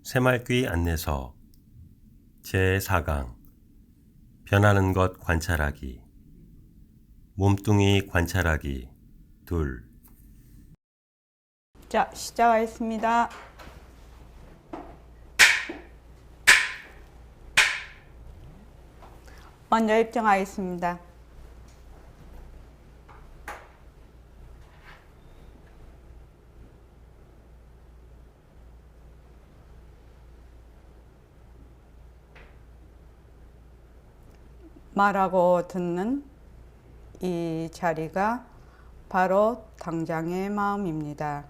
새말귀 안내서 제4강 변하는 것 관찰하기 몸뚱이 관찰하기 2 자, 시작하겠습니다. 먼저 입증하겠습니다. 말하고 듣는 이 자리가 바로 당장의 마음입니다.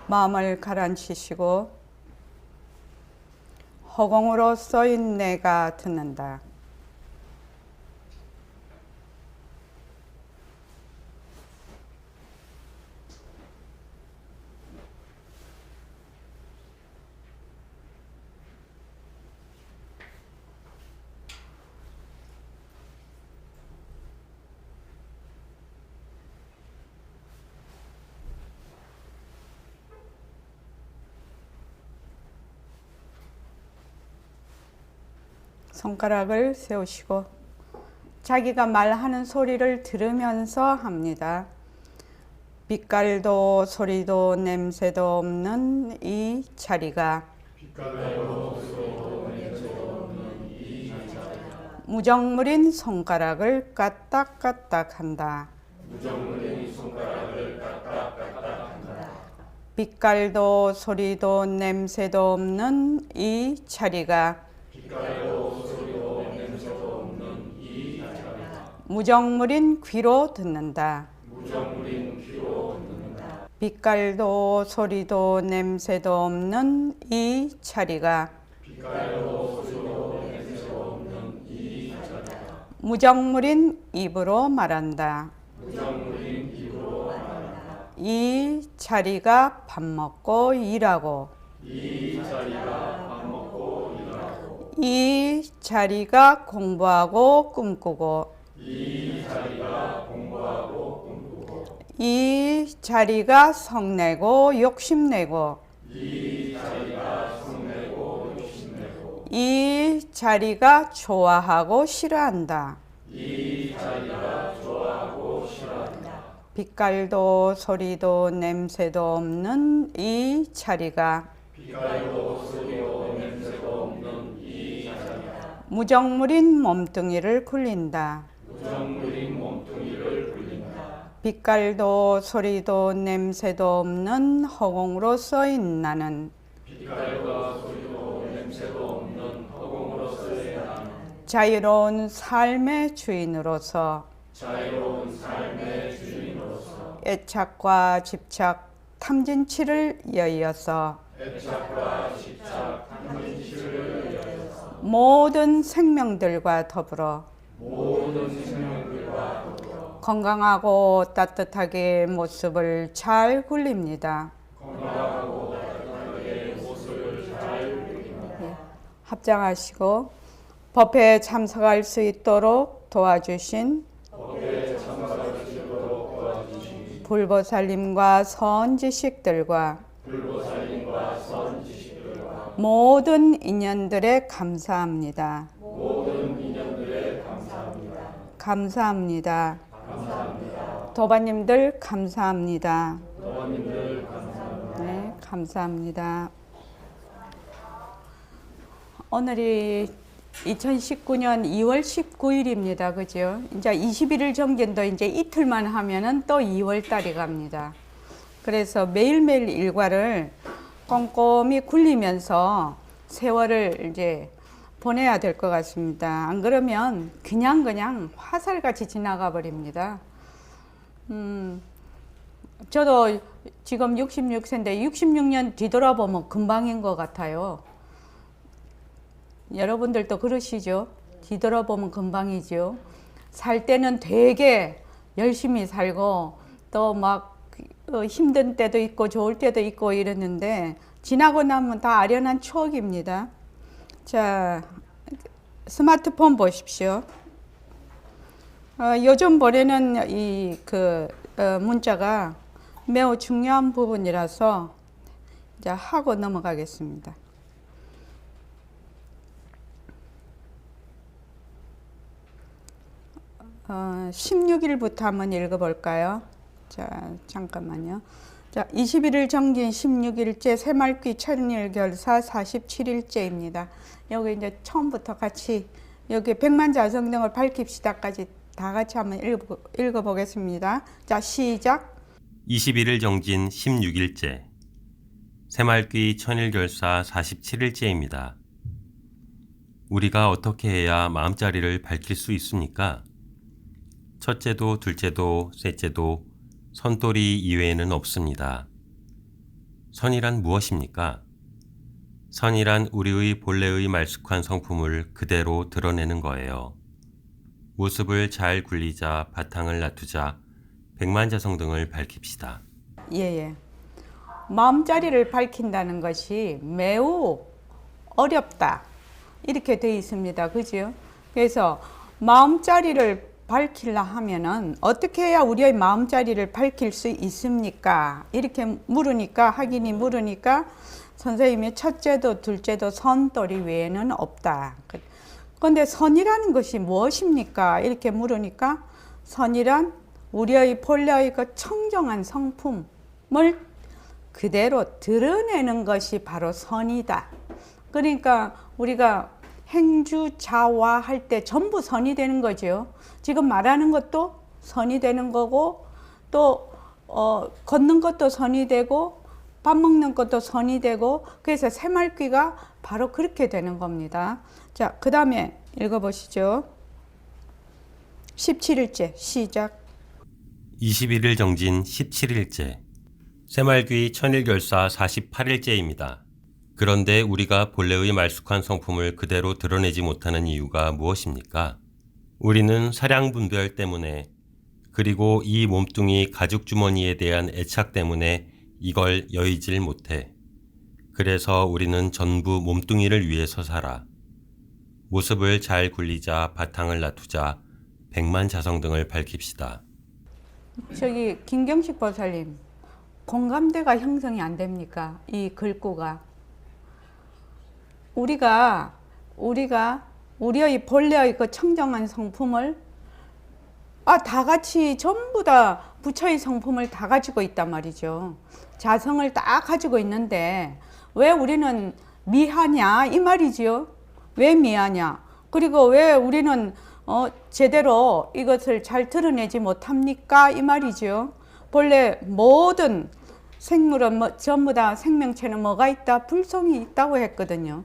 마음을 가라앉히시고 허공으로 쏘인 내가 듣는다. 손가락을 세우시고 자기가 말하는 소리를 들으면서 합니다. 빛깔도 소리도 냄새도 없는 이 자리가 무정물인 손가락을 까딱까딱 한다. 빛깔도 소리도 냄새도 없는 이 자리가 무정물인 귀로 듣는다. 빛깔도 소리도 냄새도 없는 이 자리가 무정물인 입으로 말한다. 이 자리가 밥 먹고 일하고 이 자리가 공부하고 꿈꾸고 이 자리가 성내고 욕심내고 이 자리가 좋아하고 싫어한다. 빛깔도 소리도 냄새도 없는 이 자리가 무정물인 몸뚱이를 굴린다. 빛깔도 소리도 냄새도 없는 허공으로 쏘인 나는 자유로운 삶의 주인으로서 애착과 집착, 탐진치를 여의어서 모든 생명들과 더불어 건강하고 따뜻하게 모습을 잘 굴립니다. 합장하시고 법회에 참석할 수 있도록 도와주신 불보살님과 선지식들과 모든 인연들에 감사합니다. 감사합니다. 도반님들 감사합니다. 네, 감사합니다. 오늘이 2019년 2월 19일입니다. 그죠? 이제 21일 정견도 이제 이틀만 하면은 또 2월 달이 갑니다. 그래서 매일매일 일과를 꼼꼼히 굴리면서 세월을 이제 보내야 될 것 같습니다. 안 그러면 그냥 화살같이 지나가 버립니다. 저도 지금 66세인데 66년 뒤돌아보면 금방인 것 같아요. 여러분들도 그러시죠? 뒤돌아보면 금방이죠. 살 때는 되게 열심히 살고 또 막 힘든 때도 있고 좋을 때도 있고 이랬는데 지나고 나면 다 아련한 추억입니다. 자, 스마트폰 보십시오. 요즘 보내는 문자가 매우 중요한 부분이라서 이제 하고 넘어가겠습니다. 어, 16일부터 한번 읽어볼까요? 자, 잠깐만요. 자, 21일 정진 16일째 새말귀 천일 결사 47일째입니다. 여기 이제 처음부터 같이 여기 백만자성등을 밝힙시다까지 다 같이 한번 읽어보겠습니다. 자, 시작. 21일 정진 16일째 새말귀 천일결사 47일째입니다. 우리가 어떻게 해야 마음자리를 밝힐 수 있습니까? 첫째도 둘째도 셋째도 선돌이 이외에는 없습니다. 선이란 무엇입니까? 선이란 우리의 본래의 말쑥한 성품을 그대로 드러내는 거예요. 모습을 잘 굴리자 바탕을 놔두자 백만자성 등을 밝힙시다. 예. 마음자리를 밝힌다는 것이 매우 어렵다. 이렇게 되어 있습니다. 그죠? 그래서 마음자리를 밝히려 하면은 어떻게 해야 우리의 마음자리를 밝힐 수 있습니까? 이렇게 학인이 물으니까 선생님이 첫째도 둘째도 선돌이 외에는 없다. 그런데 선이라는 것이 무엇입니까? 이렇게 물으니까 선이란 우리의 본래의 그 청정한 성품을 그대로 드러내는 것이 바로 선이다. 그러니까 우리가 행주자와 할 때 전부 선이 되는 거죠. 지금 말하는 것도 선이 되는 거고 또 걷는 것도 선이 되고 밥 먹는 것도 선이 되고 그래서 새말귀가 바로 그렇게 되는 겁니다. 자, 그 다음에 읽어보시죠. 17일째 시작. 21일 정진 17일째 새말귀 천일결사 48일째입니다. 그런데 우리가 본래의 말쑥한 성품을 그대로 드러내지 못하는 이유가 무엇입니까? 우리는 사량분별 때문에 그리고 이 몸뚱이 가죽주머니에 대한 애착 때문에 이걸 여의질 못해. 그래서 우리는 전부 몸뚱이를 위해서 살아. 모습을 잘 굴리자 바탕을 놔두자 백만자성 등을 밝힙시다. 저기 김경식 보살님, 공감대가 형성이 안 됩니까? 이 글구가. 우리가 우리의 본래의 그 청정한 성품을 다 같이 전부 다 부처의 성품을 다 가지고 있단 말이죠. 자성을 다 가지고 있는데 왜 우리는 미하냐 이 말이지요. 왜 미하냐? 그리고 왜 우리는 제대로 이것을 잘 드러내지 못합니까? 이 말이죠. 본래 모든 생물은 전부 다 생명체는 뭐가 있다? 불성이 있다고 했거든요.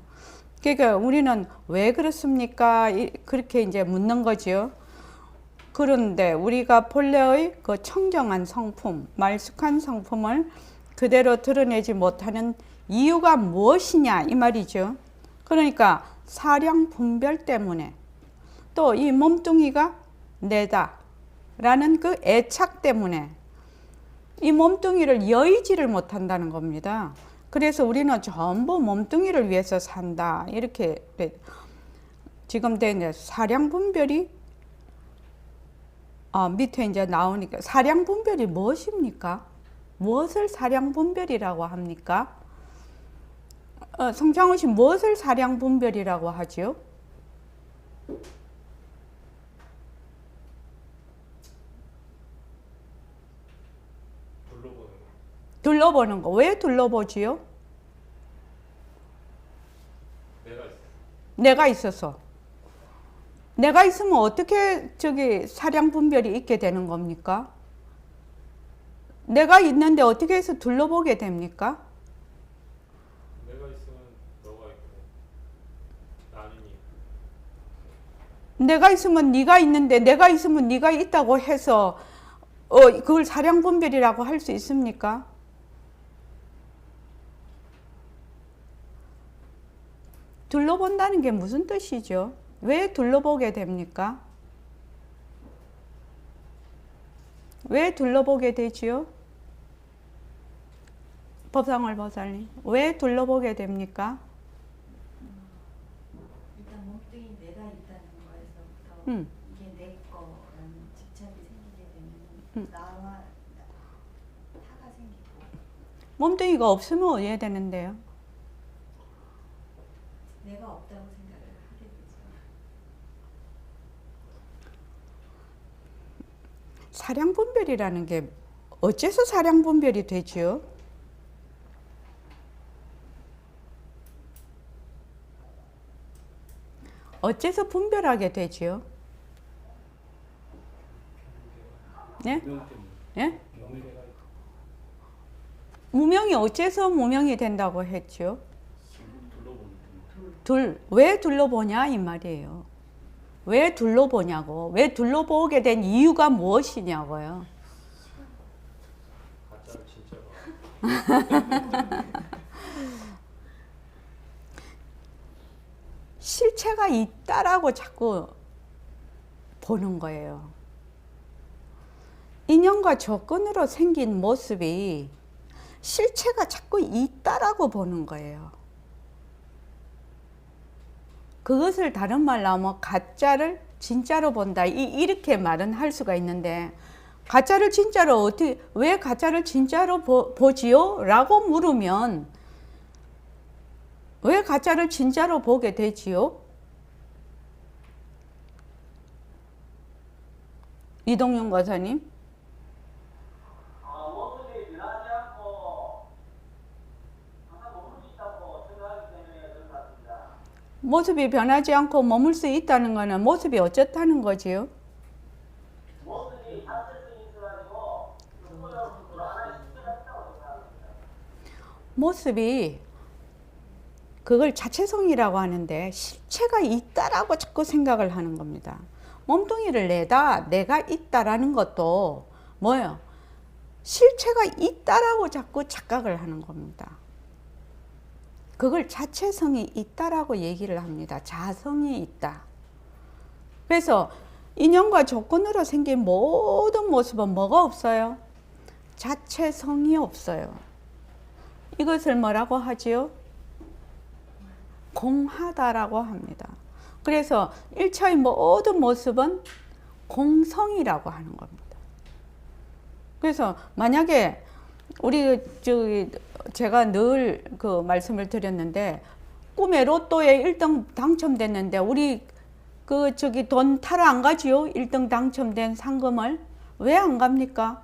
그러니까 우리는 왜 그렇습니까? 그렇게 이제 묻는 거죠. 그런데 우리가 본래의 그 청정한 성품, 말쑥한 성품을 그대로 드러내지 못하는 이유가 무엇이냐 이 말이죠. 그러니까 사량 분별 때문에 또 이 몸뚱이가 내다라는 그 애착 때문에 이 몸뚱이를 여의지를 못한다는 겁니다. 그래서 우리는 전부 몸뚱이를 위해서 산다. 이렇게 지금 이제 사량 분별이 밑에 이제 나오니까 사량 분별이 무엇입니까? 무엇을 사량 분별이라고 합니까? 성창호 씨 무엇을 사량 분별이라고 하죠? 둘러보는 거. 왜 둘러보지요? 내가 있어서. 내가 있으면 어떻게 사량 분별이 있게 되는 겁니까? 내가 있는데 어떻게 해서 둘러보게 됩니까? 내가 있으면 너가 있고 나는이 내가 있으면 네가 있는데 내가 있으면 네가 있다고 해서 그걸 사량 분별이라고 할 수 있습니까? 둘러본다는 게 무슨 뜻이죠? 왜 둘러보게 됩니까? 왜 둘러보게 되지요? 법상월보살님, 왜 둘러보게 됩니까? 일단 몸뚱이 내가 있다는 거에서부터 음. 이게 내 거라는 집착이 생기게 되면 음. 나와 타가 생기고 몸뚱이가 없으면 어디에 되는데요? 내가 없다고 생각을 하게 되죠. 사량분별이라는 게 어째서 사량분별이 되지요? 어째서 분별하게 되지요? 네? 예? 무명이 어째서 무명이 된다고 했죠? 왜 둘러보냐 이 말이에요. 왜 둘러보냐고. 왜 둘러보게 된 이유가 무엇이냐고요. 가짜를 진짜로. 실체가 있다라고 자꾸 보는 거예요. 인연과 조건으로 생긴 모습이 실체가 자꾸 있다라고 보는 거예요. 그것을 다른 말로 하면 가짜를 진짜로 본다. 이렇게 말은 할 수가 있는데, 가짜를 진짜로 어떻게, 왜 가짜를 진짜로 보지요? 라고 물으면 왜 가짜를 진짜로 보게 되지요? 이동윤 과사님. 모습이 변하지 않고 항상 머물 수 있다고 생각하기 때문에 그런 것 같습니다. 모습이 변하지 않고 머물 수 있다는 것은 모습이 어쨌다는 거지요? 모습이 자체성이 있어가지고 그거로 하나의 실체가 있다고 생각합니다. 모습이 그걸 자체성이라고 하는데 실체가 있다라고 자꾸 생각을 하는 겁니다. 몸뚱이를 내가 있다라는 것도 뭐예요? 실체가 있다라고 자꾸 착각을 하는 겁니다. 그걸 자체성이 있다라고 얘기를 합니다. 자성이 있다. 그래서 인연과 조건으로 생긴 모든 모습은 뭐가 없어요? 자체성이 없어요. 이것을 뭐라고 하지요? 공하다라고 합니다. 그래서 1차의 모든 모습은 공성이라고 하는 겁니다. 그래서 만약에 우리 제가 늘 그 말씀을 드렸는데, 꿈에 로또에 1등 당첨됐는데 우리 돈 타러 안 가지요? 1등 당첨된 상금을 왜 안 갑니까?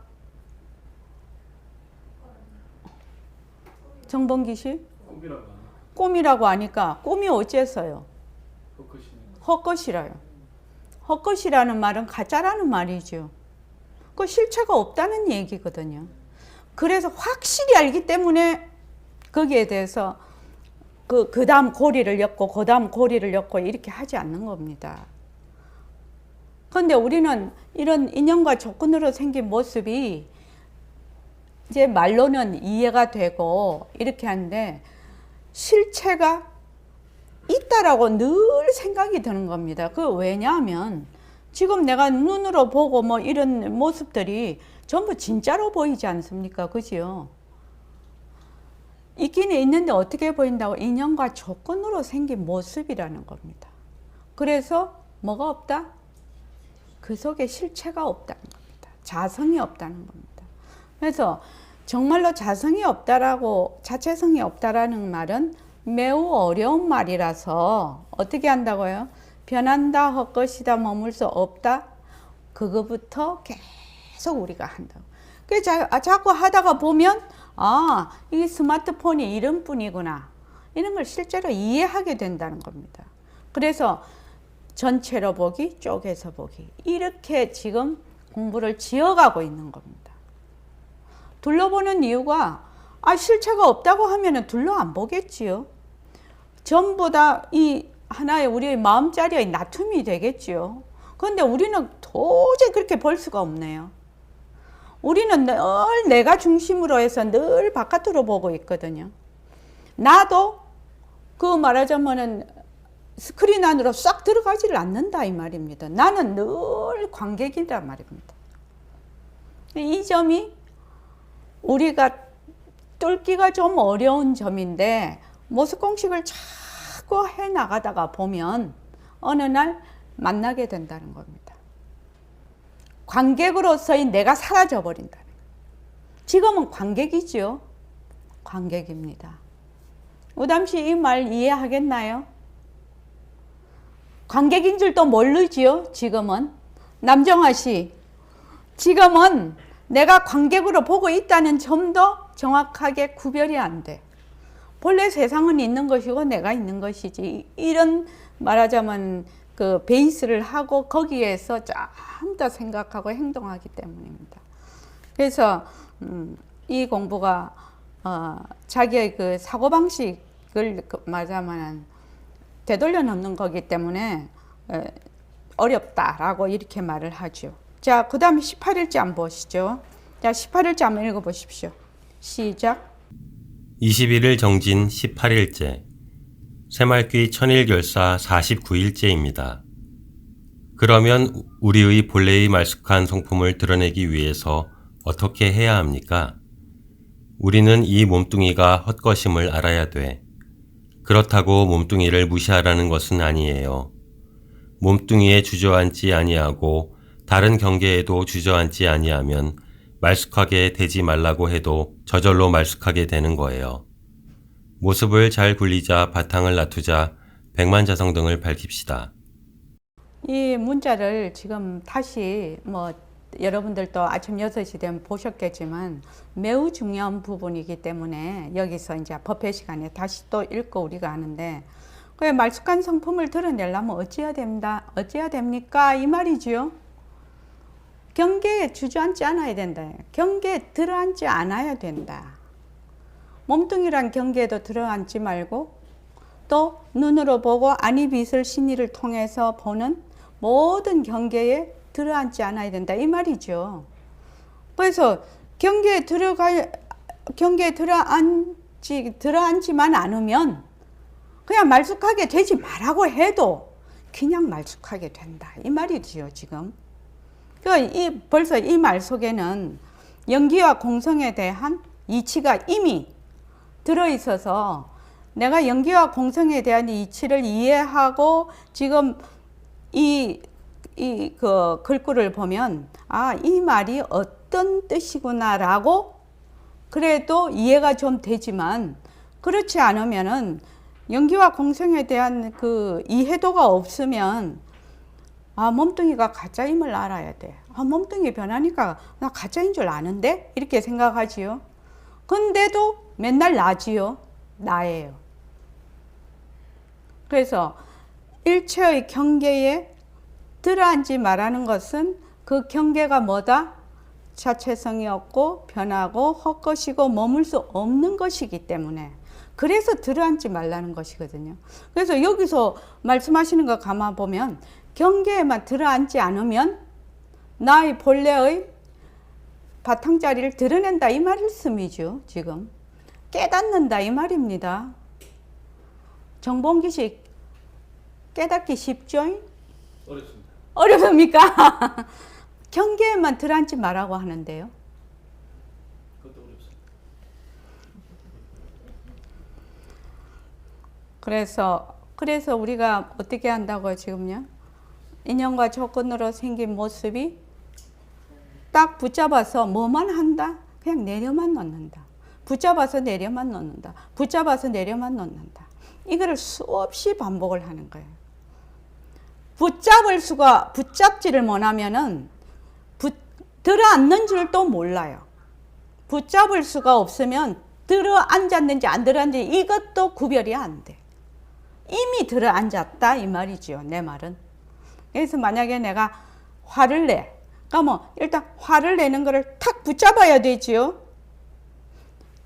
정봉기 씨? 꿈이라고 하니까 꿈이 어째서요? 헛것이라요. 헛것이라는 말은 가짜라는 말이죠. 그 실체가 없다는 얘기거든요. 그래서 확실히 알기 때문에 거기에 대해서 그 다음 고리를 엮고 그 다음 고리를 엮고 이렇게 하지 않는 겁니다. 그런데 우리는 이런 인연과 조건으로 생긴 모습이 이제 말로는 이해가 되고 이렇게 하는데 실체가 있다라고 늘 생각이 드는 겁니다. 그 왜냐하면 지금 내가 눈으로 보고 뭐 이런 모습들이 전부 진짜로 보이지 않습니까? 그지요? 있기는 있는데 어떻게 보인다고? 인연과 조건으로 생긴 모습이라는 겁니다. 그래서 뭐가 없다? 그 속에 실체가 없다는 겁니다. 자성이 없다는 겁니다. 그래서 정말로 자성이 없다라고, 자체성이 없다라는 말은 매우 어려운 말이라서 어떻게 한다고요? 변한다, 헛것이다, 머물 수 없다. 그거부터 계속 우리가 한다고. 그래서 자꾸 하다가 보면 이게 스마트폰이 이런 뿐이구나. 이런 걸 실제로 이해하게 된다는 겁니다. 그래서 전체로 보기, 쪼개서 보기. 이렇게 지금 공부를 지어가고 있는 겁니다. 둘러보는 이유가 실체가 없다고 하면 둘러 안 보겠지요. 전부 다 이 하나의 우리의 마음자리의 나툼이 되겠지요. 그런데 우리는 도저히 그렇게 볼 수가 없네요. 우리는 늘 내가 중심으로 해서 늘 바깥으로 보고 있거든요. 나도 그 말하자면은 스크린 안으로 싹 들어가지를 않는다 이 말입니다. 나는 늘 관객이란 말입니다. 이 점이 우리가 뚫기가 좀 어려운 점인데 모습 공식을 자꾸 해 나가다가 보면 어느 날 만나게 된다는 겁니다. 관객으로서의 내가 사라져 버린다는 거예요. 지금은 관객이죠. 관객입니다. 우담 씨 이 말 이해하겠나요? 관객인 줄도 모르지요. 지금은 남정아 씨, 지금은 내가 관객으로 보고 있다는 점도 정확하게 구별이 안 돼. 본래 세상은 있는 것이고 내가 있는 것이지. 이런 말하자면 그 베이스를 하고 거기에서 좀 더 생각하고 행동하기 때문입니다. 그래서 이 공부가 자기의 그 사고방식을 말하자면 되돌려 놓는 거기 때문에 어렵다라고 이렇게 말을 하죠. 자, 그 다음에 18일째 한번 보시죠. 자, 18일째 한번 읽어보십시오. 시작. 21일 정진 18일째, 새말귀 천일결사 49일째입니다. 그러면 우리의 본래의 말쑥한 성품을 드러내기 위해서 어떻게 해야 합니까? 우리는 이 몸뚱이가 헛것임을 알아야 돼. 그렇다고 몸뚱이를 무시하라는 것은 아니에요. 몸뚱이에 주저앉지 아니하고 다른 경계에도 주저앉지 아니하면 말쑥하게 되지 말라고 해도 저절로 말쑥하게 되는 거예요. 모습을 잘 굴리자 바탕을 놔두자 백만자성 등을 밝힙시다. 이 문자를 지금 다시 여러분들도 아침 6시 되면 보셨겠지만 매우 중요한 부분이기 때문에 여기서 이제 법회 시간에 다시 또 읽고 우리가 하는데, 그 말쑥한 성품을 드러내려면 어찌해야 됩니까? 이 말이죠. 경계에 주저앉지 않아야 된다. 경계에 들어앉지 않아야 된다. 몸뚱이란 경계에도 들어앉지 말고 또 눈으로 보고 안이 빛을 신의를 통해서 보는 모든 경계에 들어앉지 않아야 된다. 이 말이죠. 그래서 경계에 들어앉지만 않으면 그냥 말쑥하게 되지 말라고 해도 그냥 말쑥하게 된다. 이 말이지요, 지금. 벌써 이 말 속에는 연기와 공성에 대한 이치가 이미 들어있어서 내가 연기와 공성에 대한 이치를 이해하고 지금 그 글꼴을 보면 이 말이 어떤 뜻이구나라고 그래도 이해가 좀 되지만, 그렇지 않으면은 연기와 공성에 대한 그 이해도가 없으면 몸뚱이가 가짜임을 알아야 돼. 몸뚱이 변하니까 나 가짜인 줄 아는데? 이렇게 생각하지요. 근데도 맨날 나지요. 나예요. 그래서 일체의 경계에 들어앉지 말라는 것은 그 경계가 뭐다? 자체성이 없고 변하고 헛것이고 머물 수 없는 것이기 때문에, 그래서 들어앉지 말라는 것이거든요. 그래서 여기서 말씀하시는 거 가만 보면 경계에만 들어앉지 않으면 나의 본래의 바탕자리를 드러낸다 이 말씀이죠. 지금 깨닫는다 이 말입니다. 정봉기 씨 깨닫기 쉽죠? 어렵습니다. 어렵습니까? 경계에만 들어앉지 말라고 하는데요. 그것도 어렵습니다. 그래서 우리가 어떻게 한다고요, 지금요? 인연과 조건으로 생긴 모습이 딱 붙잡아서 뭐만 한다? 그냥 내려만 놓는다. 붙잡아서 내려만 놓는다. 붙잡아서 내려만 놓는다. 이거를 수없이 반복을 하는 거예요. 붙잡지를 못하면은 들어앉는 줄도 몰라요. 붙잡을 수가 없으면 들어앉았는지 안 들어앉는지 이것도 구별이 안 돼. 이미 들어앉았다 이 말이죠. 내 말은. 그래서 만약에 내가 화를 내. 그러면 일단 화를 내는 거를 탁 붙잡아야 되지요.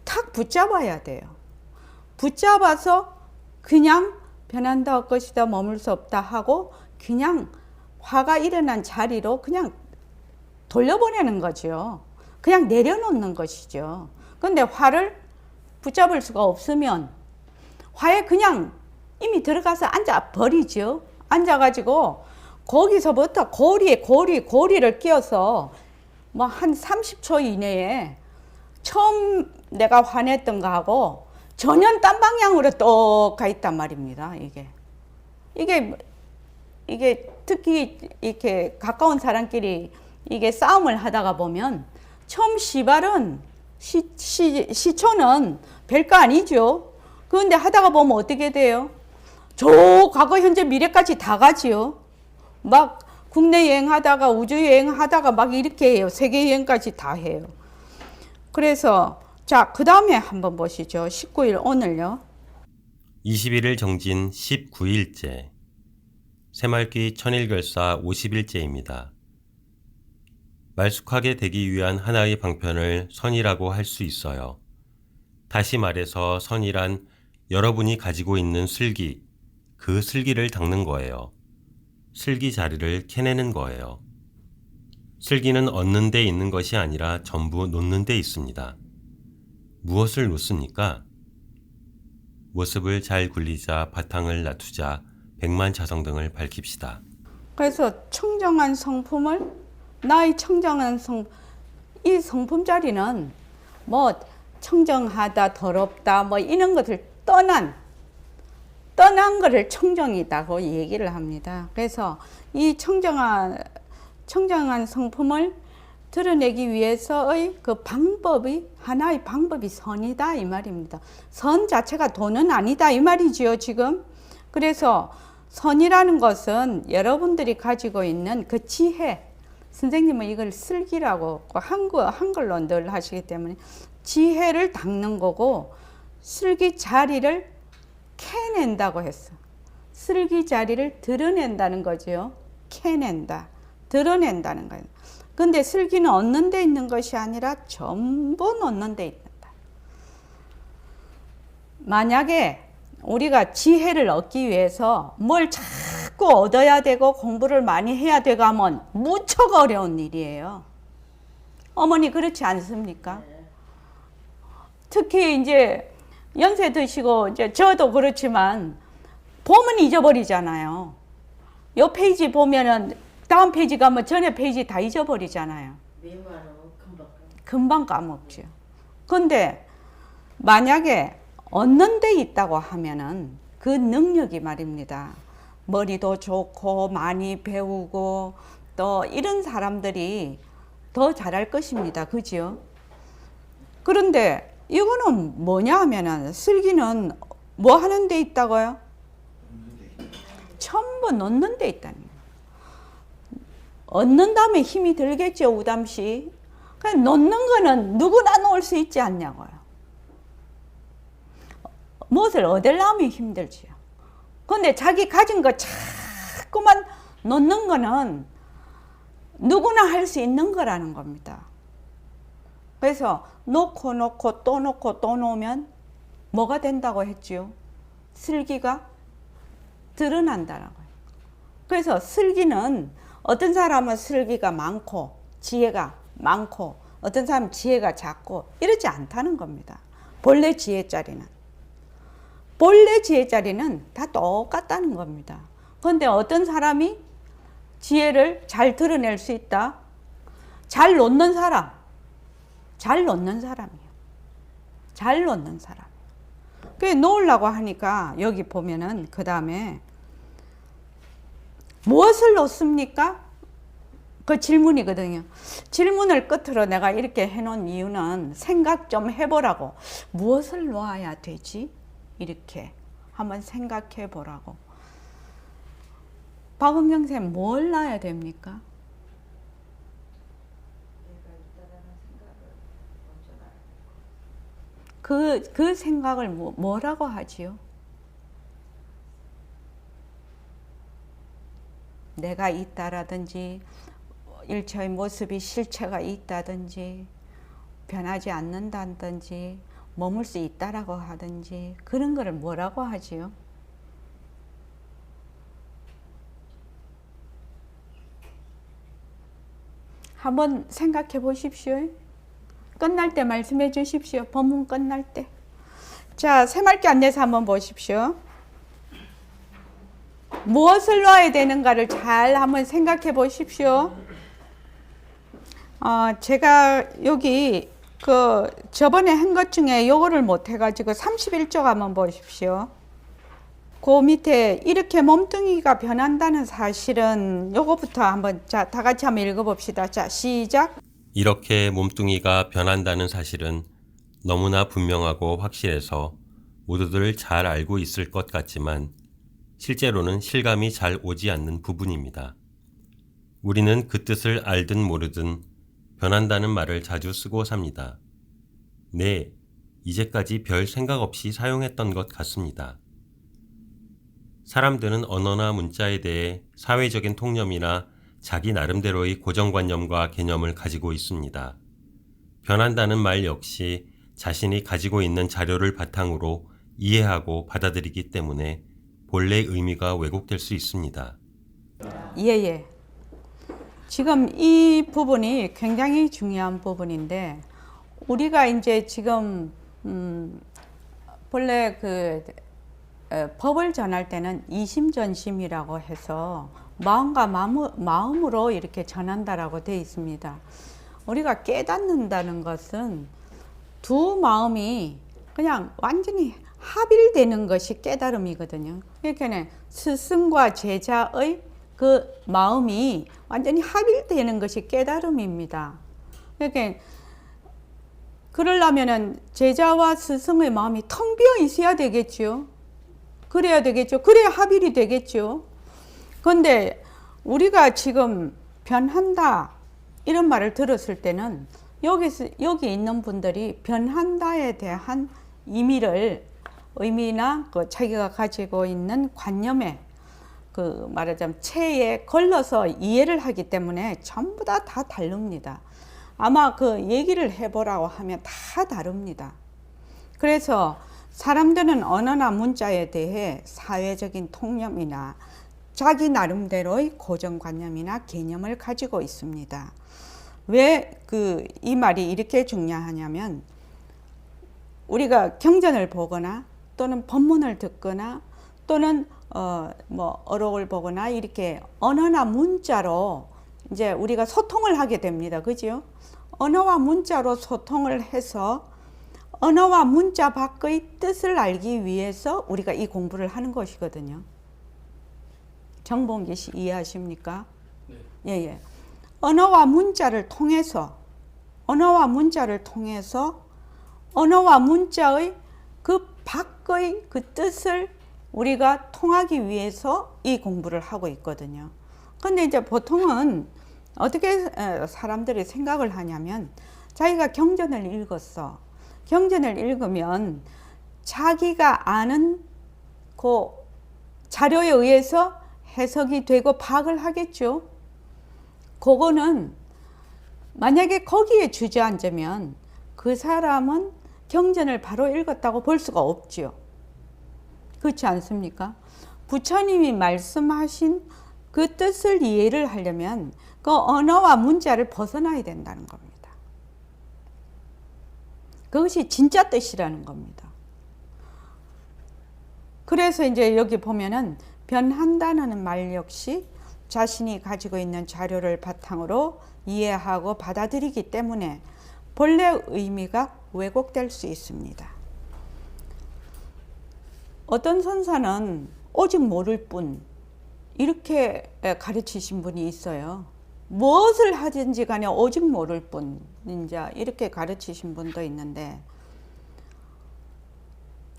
탁 붙잡아야 돼요. 붙잡아서 그냥 변한다 헛것이다 머물 수 없다 하고 그냥 화가 일어난 자리로 그냥 돌려보내는 거죠. 그냥 내려놓는 것이죠. 그런데 화를 붙잡을 수가 없으면 화에 그냥 이미 들어가서 앉아버리죠. 앉아가지고 거기서부터 고리를 끼워서 한 30초 이내에 처음 내가 화냈던 거하고 전혀 딴 방향으로 또 가 있단 말입니다. 이게 특히 이렇게 가까운 사람끼리 이게 싸움을 하다가 보면 처음 시발은 시초는 별거 아니죠. 그런데 하다가 보면 어떻게 돼요? 저 과거 현재 미래까지 다 가지요. 막 국내 여행하다가 우주 여행하다가 막 이렇게 해요. 세계 여행까지 다 해요. 그래서 자, 그 다음에 한번 보시죠. 19일 오늘요. 21일 정진 19일째. 새말귀 천일결사 50일째입니다. 말쑥하게 되기 위한 하나의 방편을 선이라고 할 수 있어요. 다시 말해서 선이란 여러분이 가지고 있는 슬기, 그 슬기를 닦는 거예요. 슬기 자리를 캐내는 거예요. 슬기는 얻는 데 있는 것이 아니라 전부 놓는 데 있습니다. 무엇을 놓습니까? 모습을 잘 굴리자, 바탕을 낮추자, 백만자성 등을 밝힙시다. 그래서 청정한 성품을 나의 청정한 이 성품 자리는 뭐 청정하다, 더럽다 뭐 이런 것을 떠난 것을 청정이라고 얘기를 합니다. 그래서 이 청정한 성품을 드러내기 위해서의 그 방법이 하나의 방법이 선이다 이 말입니다. 선 자체가 도는 아니다 이 말이지요 지금. 그래서 선이라는 것은 여러분들이 가지고 있는 그 지혜, 선생님은 이걸 슬기라고 한글로 늘 하시기 때문에 지혜를 닦는 거고 슬기 자리를 캐낸다고 했어. 슬기 자리를 드러낸다는 거죠. 캐낸다, 드러낸다는 거예요. 근데 슬기는 얻는 데 있는 것이 아니라 전부 놓는 데 있다. 만약에 우리가 지혜를 얻기 위해서 뭘 자꾸 얻어야 되고 공부를 많이 해야 되고 하면 무척 어려운 일이에요. 어머니 그렇지 않습니까? 특히 이제 연세 드시고 이제 저도 그렇지만 보면 잊어버리잖아요. 요 페이지 보면은 다음 페이지 가면 전에 페이지 다 잊어버리잖아요. 메모하러 금방 까먹죠. 근데 만약에 얻는 데 있다고 하면은 그 능력이 말입니다. 머리도 좋고 많이 배우고 또 이런 사람들이 더 잘할 것입니다. 그죠? 그런데 이거는 뭐냐 하면은 슬기는 뭐 하는 데 있다고요? 전부 놓는 데 있다는 거예요. 얻는 다음에 힘이 들겠죠, 우담씨. 그냥 놓는 거는 누구나 놓을 수 있지 않냐고요. 무엇을 얻으려면 힘들지요. 근데 자기 가진 거 자꾸만 놓는 거는 누구나 할 수 있는 거라는 겁니다. 그래서 놓고 또 놓으면 뭐가 된다고 했죠? 슬기가 드러난다라고요. 그래서 슬기는 어떤 사람은 슬기가 많고 지혜가 많고 어떤 사람은 지혜가 작고 이러지 않다는 겁니다. 본래 지혜자리는 다 똑같다는 겁니다. 그런데 어떤 사람이 지혜를 잘 드러낼 수 있다? 잘 놓는 사람이에요. 그 놓으려고 하니까 여기 보면은 그 다음에 무엇을 놓습니까? 그 질문이거든요. 질문을 끝으로 내가 이렇게 해놓은 이유는 생각 좀 해보라고. 무엇을 놓아야 되지? 이렇게 한번 생각해 보라고. 박은경 선생님 뭘 놔야 됩니까? 그 생각을 뭐라고 하지요? 내가 있다라든지 일체의 모습이 실체가 있다든지 변하지 않는다든지 머물 수 있다라고 하든지 그런 거를 뭐라고 하지요? 한번 생각해 보십시오. 끝날 때 말씀해 주십시오. 본문 끝날 때. 자, 새말귀 안내서 한번 보십시오. 무엇을 놓아야 되는가를 잘 한번 생각해 보십시오. 제가 여기 저번에 한 것 중에 요거를 못 해가지고 31쪽 한번 보십시오. 그 밑에 이렇게 몸뚱이가 변한다는 사실은 요거부터 한번 다 같이 한번 읽어봅시다. 자, 시작. 이렇게 몸뚱이가 변한다는 사실은 너무나 분명하고 확실해서 모두들 잘 알고 있을 것 같지만 실제로는 실감이 잘 오지 않는 부분입니다. 우리는 그 뜻을 알든 모르든 변한다는 말을 자주 쓰고 삽니다. 네, 이제까지 별 생각 없이 사용했던 것 같습니다. 사람들은 언어나 문자에 대해 사회적인 통념이나 자기 나름대로의 고정관념과 개념을 가지고 있습니다. 변한다는 말 역시 자신이 가지고 있는 자료를 바탕으로 이해하고 받아들이기 때문에 본래 의미가 왜곡될 수 있습니다. 예. 지금 이 부분이 굉장히 중요한 부분인데 우리가 이제 지금 본래 법을 전할 때는 이심전심이라고 해서 마음과 마음으로 이렇게 전한다라고 되어 있습니다. 우리가 깨닫는다는 것은 두 마음이 그냥 완전히 합일되는 것이 깨달음이거든요. 그러니까 스승과 제자의 그 마음이 완전히 합일되는 것이 깨달음입니다. 그러니까 그러려면은 제자와 스승의 마음이 텅 비어 있어야 되겠죠. 그래야 되겠죠. 그래야 합일이 되겠죠. 그런데 우리가 지금 변한다 이런 말을 들었을 때는 여기 있는 분들이 변한다에 대한 의미나 자기가 가지고 있는 관념에 말하자면 체에 걸러서 이해를 하기 때문에 전부 다 다릅니다. 아마 얘기를 해보라고 하면 다 다릅니다. 그래서 사람들은 언어나 문자에 대해 사회적인 통념이나 자기 나름대로의 고정관념이나 개념을 가지고 있습니다. 왜 이 말이 이렇게 중요하냐면 우리가 경전을 보거나 또는 법문을 듣거나 또는 어록을 보거나 이렇게 언어나 문자로 이제 우리가 소통을 하게 됩니다. 그죠? 언어와 문자로 소통을 해서 언어와 문자 밖의 뜻을 알기 위해서 우리가 이 공부를 하는 것이거든요. 정봉기 씨 이해하십니까? 네. 예. 언어와 문자를 통해서 언어와 문자의 그 밖의 그 뜻을 우리가 통하기 위해서 이 공부를 하고 있거든요. 근데 이제 보통은 어떻게 사람들이 생각을 하냐면 자기가 경전을 읽었어. 경전을 읽으면 자기가 아는 그 자료에 의해서 해석이 되고 파악을 하겠죠. 그거는 만약에 거기에 주저앉으면 그 사람은 경전을 바로 읽었다고 볼 수가 없죠. 그렇지 않습니까? 부처님이 말씀하신 그 뜻을 이해를 하려면 그 언어와 문자를 벗어나야 된다는 겁니다. 그것이 진짜 뜻이라는 겁니다. 그래서 이제 여기 보면은 변한다는 말 역시 자신이 가지고 있는 자료를 바탕으로 이해하고 받아들이기 때문에 본래 의미가 왜곡될 수 있습니다. 어떤 선사는 오직 모를 뿐 이렇게 가르치신 분이 있어요. 무엇을 하든지 간에 오직 모를 뿐 이제 이렇게 가르치신 분도 있는데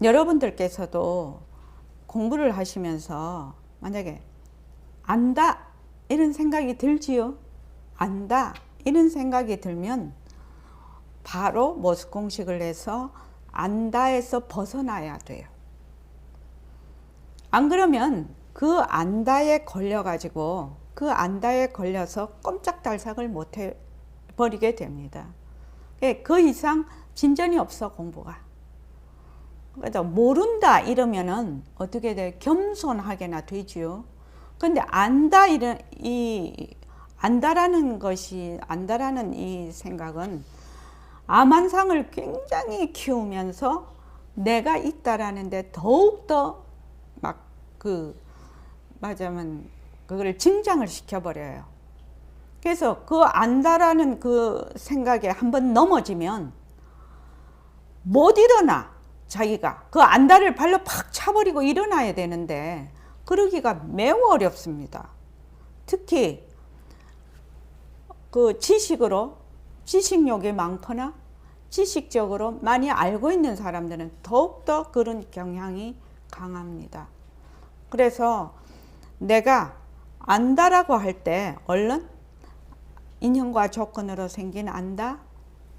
여러분들께서도 공부를 하시면서 만약에 안다 이런 생각이 들지요. 안다 이런 생각이 들면 바로 모습공식을 해서 안다에서 벗어나야 돼요. 안 그러면 그 안다에 걸려가지고 그 안다에 걸려서 꼼짝달싹을 못 해버리게 됩니다. 그 이상 진전이 없어 공부가. 그래서 모른다 이러면은 어떻게 돼? 겸손하게나 되지요. 근데 안다라는 이 생각은 암환상을 굉장히 키우면서 내가 있다라는데 더욱더 맞으면 그걸 증장을 시켜버려요. 그래서 그 안다라는 그 생각에 한번 넘어지면 못 일어나. 자기가 그 안다를 발로 팍 차버리고 일어나야 되는데 그러기가 매우 어렵습니다. 특히 그 지식욕이 많거나 지식적으로 많이 알고 있는 사람들은 더욱더 그런 경향이 강합니다. 그래서 내가 안다라고 할 때 얼른 인형과 조건으로 생긴 안다,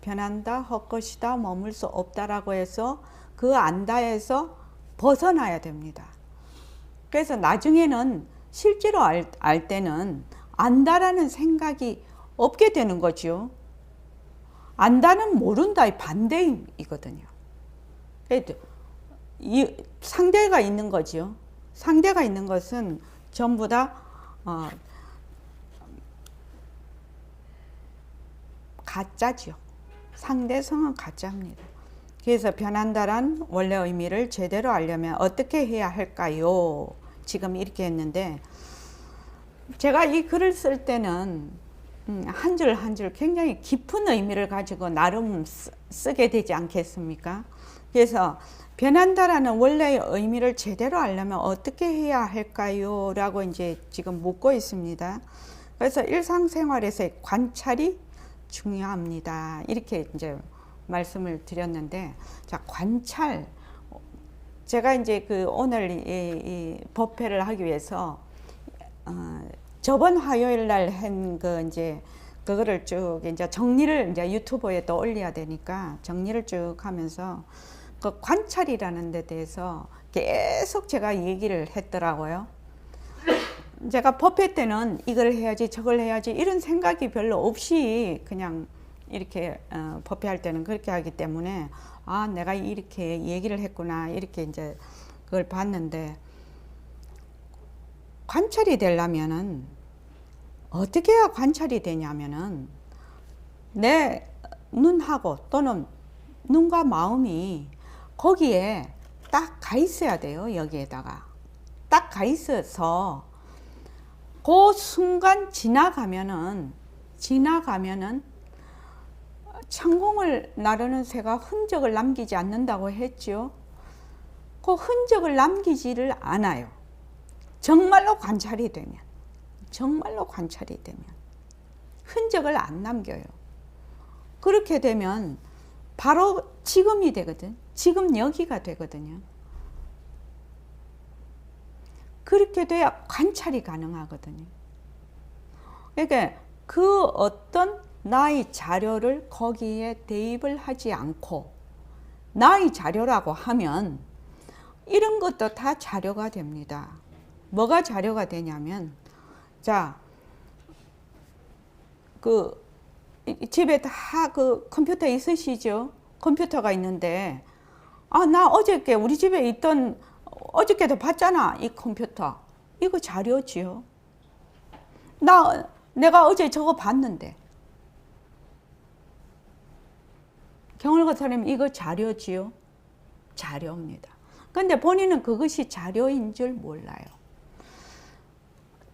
변한다, 헛것이다, 머물 수 없다라고 해서 그 안다에서 벗어나야 됩니다. 그래서 나중에는 실제로 알 때는 안다라는 생각이 없게 되는 거죠. 안다는 모른다의 반대이거든요. 이 상대가 있는 거죠. 상대가 있는 것은 전부 다 가짜죠. 상대성은 가짜입니다. 그래서 변한다란 원래 의미를 제대로 알려면 어떻게 해야 할까요? 지금 이렇게 했는데 제가 이 글을 쓸 때는 한 줄 한 줄 굉장히 깊은 의미를 가지고 나름 쓰게 되지 않겠습니까? 그래서 변한다라는 원래의 의미를 제대로 알려면 어떻게 해야 할까요? 라고 이제 지금 묻고 있습니다. 그래서 일상생활에서의 관찰이 중요합니다. 이렇게 이제 말씀을 드렸는데, 자, 관찰. 제가 이제 오늘 이 법회를 하기 위해서, 저번 화요일 날 한 그거를 쭉 이제 정리를 이제 유튜브에 또 올려야 되니까 정리를 쭉 하면서 그 관찰이라는 데 대해서 계속 제가 얘기를 했더라고요. 제가 법회 때는 이걸 해야지 저걸 해야지 이런 생각이 별로 없이 그냥 이렇게 법회할 때는 그렇게 하기 때문에 아, 내가 이렇게 얘기를 했구나 이렇게 이제 그걸 봤는데, 관찰이 되려면은 어떻게 해야 관찰이 되냐면은 내 눈하고 또는 눈과 마음이 거기에 딱 가 있어야 돼요. 여기에다가 딱 가 있어서 그 순간 지나가면은 천공을 나르는 새가 흔적을 남기지 않는다고 했죠. 그 흔적을 남기지를 않아요. 정말로 관찰이 되면 흔적을 안 남겨요. 그렇게 되면 바로 지금이 되거든. 지금 여기가 되거든요. 그렇게 돼야 관찰이 가능하거든요. 그러니까 그 어떤 나의 자료를 거기에 대입을 하지 않고, 나의 자료라고 하면 이런 것도 다 자료가 됩니다. 뭐가 자료가 되냐면, 자, 집에 다 컴퓨터 있으시죠? 컴퓨터가 있는데, 아, 나 어저께 우리 집에 있던, 어저께도 봤잖아, 이 컴퓨터. 이거 자료지요. 내가 어제 저거 봤는데. 경월고사님, 이거 자료지요? 자료입니다. 근데 본인은 그것이 자료인 줄 몰라요.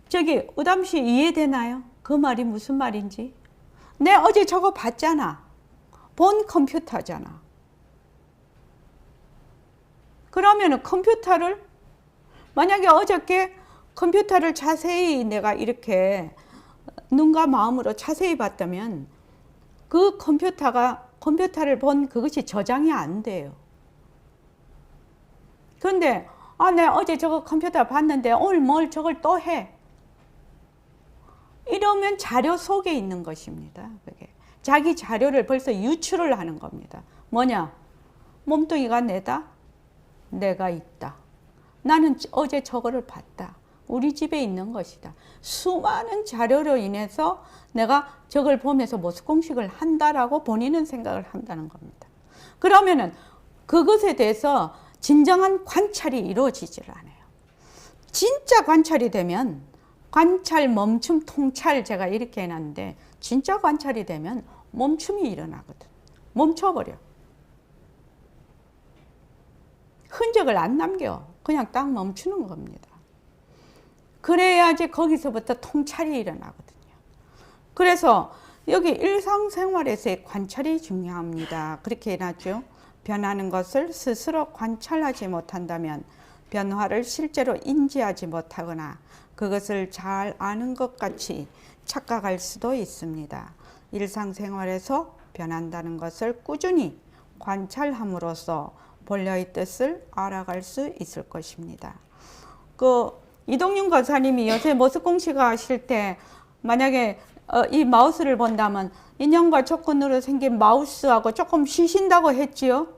저기 우담씨 이해되나요? 그 말이 무슨 말인지? 내 어제 저거 봤잖아. 본 컴퓨터잖아. 그러면은 컴퓨터를, 만약에 어저께 컴퓨터를 자세히 내가 이렇게 눈과 마음으로 자세히 봤다면 그 컴퓨터를 본 그것이 저장이 안 돼요. 그런데 아, 내가 어제 저거 컴퓨터 봤는데 오늘 뭘 저걸 또 해. 이러면 자료 속에 있는 것입니다. 그게 자기 자료를 벌써 유출을 하는 겁니다. 뭐냐? 몸뚱이가 내다? 내가 있다. 나는 어제 저거를 봤다. 우리 집에 있는 것이다. 수많은 자료로 인해서 내가 저걸 보면서 모습공식을 한다라고 본인은 생각을 한다는 겁니다. 그러면은 그것에 대해서 진정한 관찰이 이루어지질 않아요. 진짜 관찰이 되면, 관찰, 멈춤, 통찰 제가 이렇게 해놨는데, 진짜 관찰이 되면 멈춤이 일어나거든. 멈춰버려. 흔적을 안 남겨. 그냥 딱 멈추는 겁니다. 그래야지 거기서부터 통찰이 일어나거든요. 그래서 여기 일상생활에서의 관찰이 중요합니다. 그렇게 해놨죠. 변하는 것을 스스로 관찰하지 못한다면 변화를 실제로 인지하지 못하거나 그것을 잘 아는 것 같이 착각할 수도 있습니다. 일상생활에서 변한다는 것을 꾸준히 관찰함으로써 본래의 뜻을 알아갈 수 있을 것입니다. 이동윤 권사님이 요새 모습공시가 하실 때 만약에 이 마우스를 본다면 인형과 조건으로 생긴 마우스하고 조금 쉬신다고 했지요?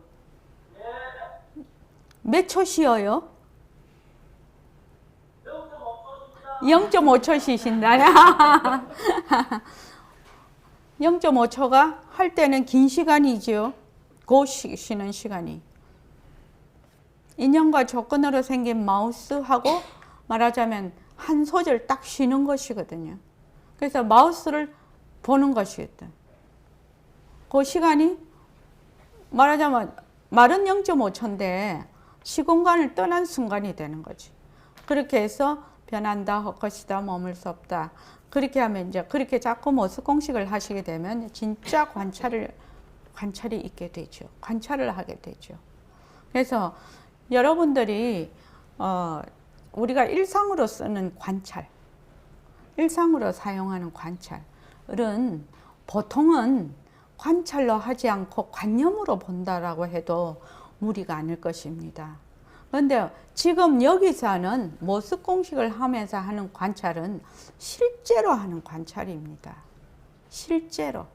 몇 초 쉬어요? 0.5초 쉬신다. 0.5초가 할 때는 긴 시간이지요. 쉬는 시간이. 인형과 조건으로 생긴 마우스하고 말하자면 한 소절 딱 쉬는 것이거든요. 그래서 마우스를 보는 것이었다. 그 시간이 말하자면 말은 0.5초인데 시공간을 떠난 순간이 되는 거지. 그렇게 해서 변한다, 헛것이다, 머물 수 없다. 그렇게 하면 이제 그렇게 자꾸 모습 공식을 하시게 되면 진짜 관찰이 있게 되죠. 관찰을 하게 되죠. 그래서 여러분들이 우리가 일상으로 쓰는 관찰, 일상으로 사용하는 관찰은 보통은 관찰로 하지 않고 관념으로 본다라고 해도 무리가 아닐 것입니다. 그런데 지금 여기서는 모습 공식을 하면서 하는 관찰은 실제로 하는 관찰입니다. 실제로.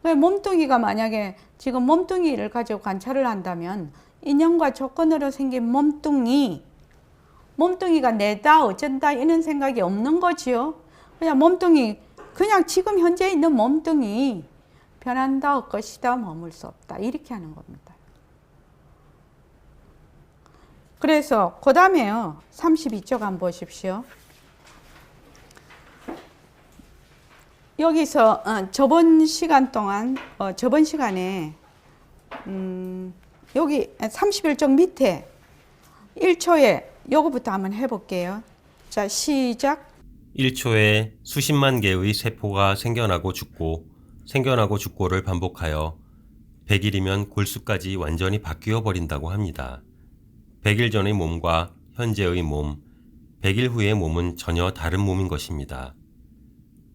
몸뚱이가 만약에 지금 몸뚱이를 가지고 관찰을 한다면 인형과 조건으로 생긴 몸뚱이가 내다 어쩐다 이런 생각이 없는 거지요. 그냥 몸뚱이, 그냥 지금 현재 있는 몸뚱이 변한다, 헛것이다, 머물 수 없다 이렇게 하는 겁니다. 그래서 그 다음에요. 32쪽 한번 보십시오. 여기서 저번 시간에 여기 31쪽 밑에 1초에 요거부터 한번 해볼게요. 자, 시작. 1초에 수십만 개의 세포가 생겨나고 죽고를 반복하여 100일이면 골수까지 완전히 바뀌어 버린다고 합니다. 100일 전의 몸과 현재의 몸, 100일 후의 몸은 전혀 다른 몸인 것입니다.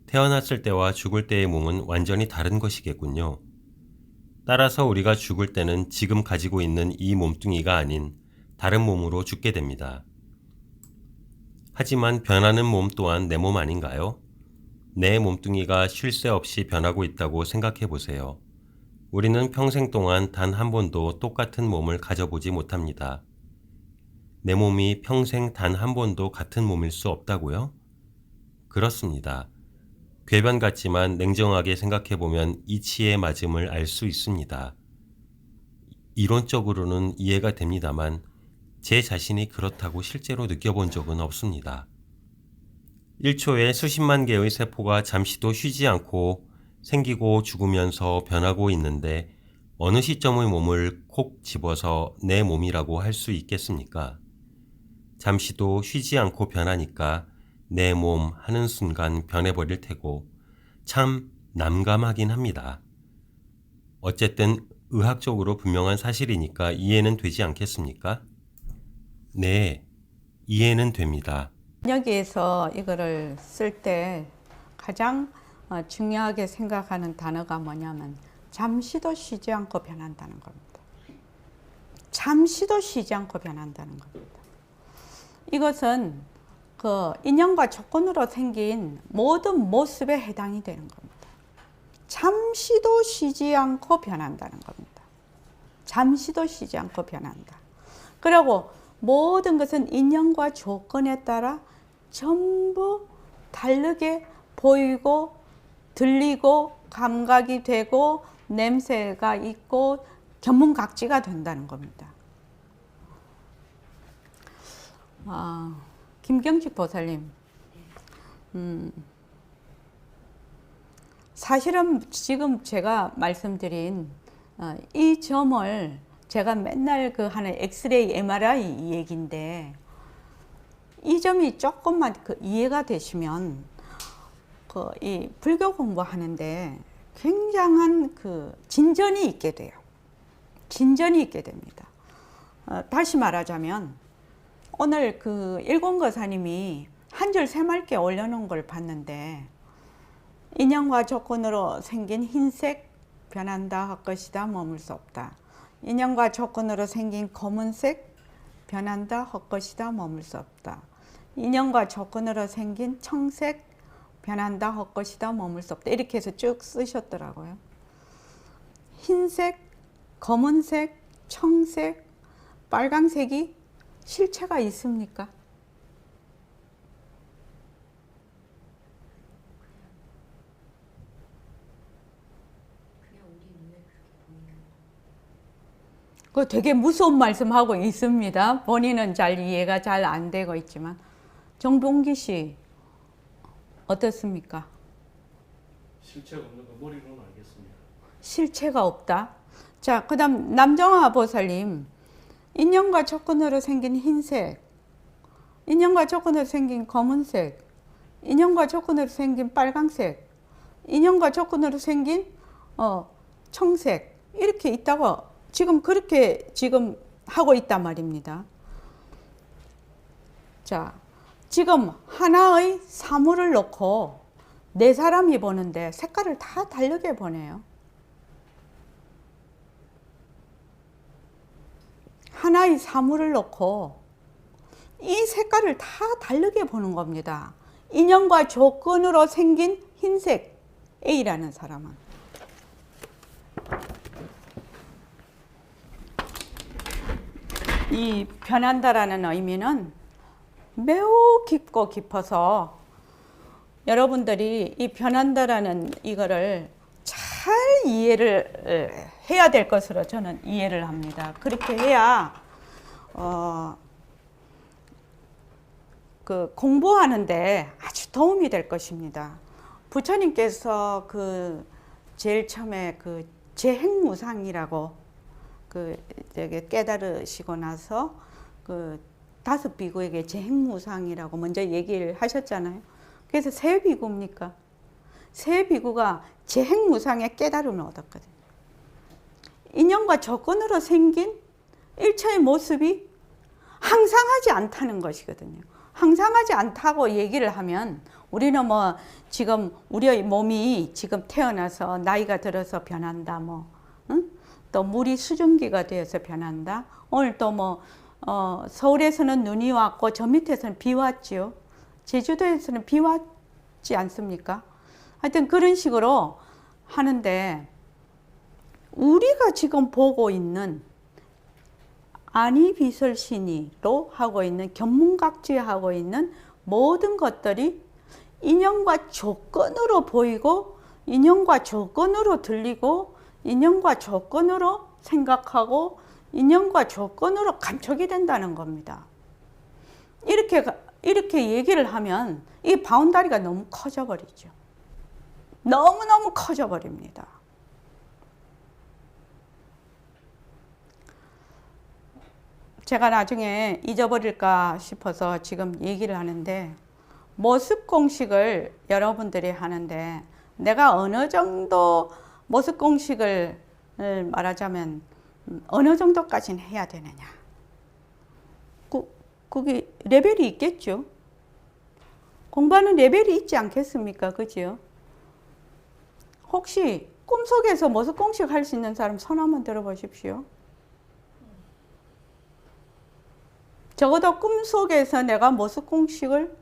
태어났을 때와 죽을 때의 몸은 완전히 다른 것이겠군요. 따라서 우리가 죽을 때는 지금 가지고 있는 이 몸뚱이가 아닌 다른 몸으로 죽게 됩니다. 하지만 변하는 몸 또한 내 몸 아닌가요? 내 몸뚱이가 쉴 새 없이 변하고 있다고 생각해 보세요. 우리는 평생 동안 단 한 번도 똑같은 몸을 가져보지 못합니다. 내 몸이 평생 단 한 번도 같은 몸일 수 없다고요? 그렇습니다. 궤변 같지만 냉정하게 생각해보면 이치의 맞음을 알 수 있습니다. 이론적으로는 이해가 됩니다만 제 자신이 그렇다고 실제로 느껴본 적은 없습니다. 1초에 수십만 개의 세포가 잠시도 쉬지 않고 생기고 죽으면서 변하고 있는데 어느 시점의 몸을 콕 집어서 내 몸이라고 할 수 있겠습니까? 잠시도 쉬지 않고 변하니까 내 몸 하는 순간 변해버릴 테고 참 난감하긴 합니다. 어쨌든 의학적으로 분명한 사실이니까 이해는 되지 않겠습니까? 네, 이해는 됩니다. 여기에서 이거를 쓸 때 가장 중요하게 생각하는 단어가 뭐냐면 잠시도 쉬지 않고 변한다는 겁니다. 잠시도 쉬지 않고 변한다는 겁니다. 이것은 그 인형과 조건으로 생긴 모든 모습에 해당이 되는 겁니다. 잠시도 쉬지 않고 변한다는 겁니다. 잠시도 쉬지 않고 변한다. 그리고 모든 것은 인형과 조건에 따라 전부 다르게 보이고 들리고 감각이 되고 냄새가 있고 견문각지가 된다는 겁니다. 김경식 보살님, 사실은 지금 제가 말씀드린 이 점을 제가 맨날 하는 엑스레이, MRI 이 얘기인데 이 점이 조금만 이해가 되시면 이 불교 공부하는데 굉장한 그 진전이 있게 돼요. 진전이 있게 됩니다. 다시 말하자면 오늘 그 일공거사님이 한 줄 새맑게 올려놓은 걸 봤는데 인연과 조건으로 생긴 흰색 변한다 할 것이다 머물 수 없다. 인연과 조건으로 생긴 검은색 변한다 할 것이다 머물 수 없다. 인연과 조건으로 생긴 청색 변한다 할 것이다 머물 수 없다. 이렇게 해서 쭉 쓰셨더라고요. 흰색, 검은색, 청색, 빨강색이 실체가 있습니까? 그냥 우리 눈에 그렇게 보이는 그 되게 무서운 말씀하고 있습니다. 본인은 잘 이해가 잘 안 되고 있지만 정봉기 씨 어떻습니까? 실체가 없는 거 머리로는 알겠습니다. 실체가 없다. 자, 그다음 남정화 보살님, 인연과 조건으로 생긴 흰색, 인연과 조건으로 생긴 검은색, 인연과 조건으로 생긴 빨강색, 인연과 조건으로 생긴 청색 이렇게 있다고 지금 그렇게 지금 하고 있단 말입니다. 자, 지금 하나의 사물을 놓고 네 사람이 보는데 색깔을 다 다르게 보네요. 하나의 사물을 놓고 이 색깔을 다 다르게 보는 겁니다. 인연과 조건으로 생긴 흰색 A라는 사람은 이 변한다라는 의미는 매우 깊고 깊어서 여러분들이 이 변한다라는 이거를 잘 이해를 해야 될 것으로 저는 이해를 합니다. 그렇게 해야 그 공부하는데 아주 도움이 될 것입니다. 부처님께서 그 제일 처음에 그 재행무상이라고 그 깨달으시고 나서 그 5 비구에게 재행무상이라고 먼저 얘기를 하셨잖아요. 그래서 세 비구입니까? 세 비구가 재행무상의 깨달음을 얻었거든요. 인연과 조건으로 생긴 일체의 모습이 항상하지 않다는 것이거든요. 항상하지 않다고 얘기를 하면 우리는 뭐 지금 우리의 몸이 지금 태어나서 나이가 들어서 변한다 뭐 응? 또 물이 수증기가 되어서 변한다. 오늘 또 뭐 서울에서는 눈이 왔고 저 밑에서는 비 왔지요. 제주도에서는 비 왔지 않습니까? 하여튼 그런 식으로 하는데 우리가 지금 보고 있는 아니비설신이로 하고 있는 견문각지하고 있는 모든 것들이 인연과 조건으로 보이고 인연과 조건으로 들리고 인연과 조건으로 생각하고 인연과 조건으로 감촉이 된다는 겁니다. 이렇게 얘기를 하면 이 바운다리가 너무 커져 버리죠. 너무너무 커져 버립니다. 제가 나중에 잊어버릴까 싶어서 지금 얘기를 하는데 모습 공식을 여러분들이 하는데 내가 어느 정도 모습 공식을 말하자면 어느 정도까지는 해야 되느냐. 그게 레벨이 있겠죠. 공부하는 레벨이 있지 않겠습니까? 그죠? 혹시 꿈속에서 모습 공식 할 수 있는 사람 손 한번 들어보십시오. 적어도 꿈속에서 내가 모습 공식을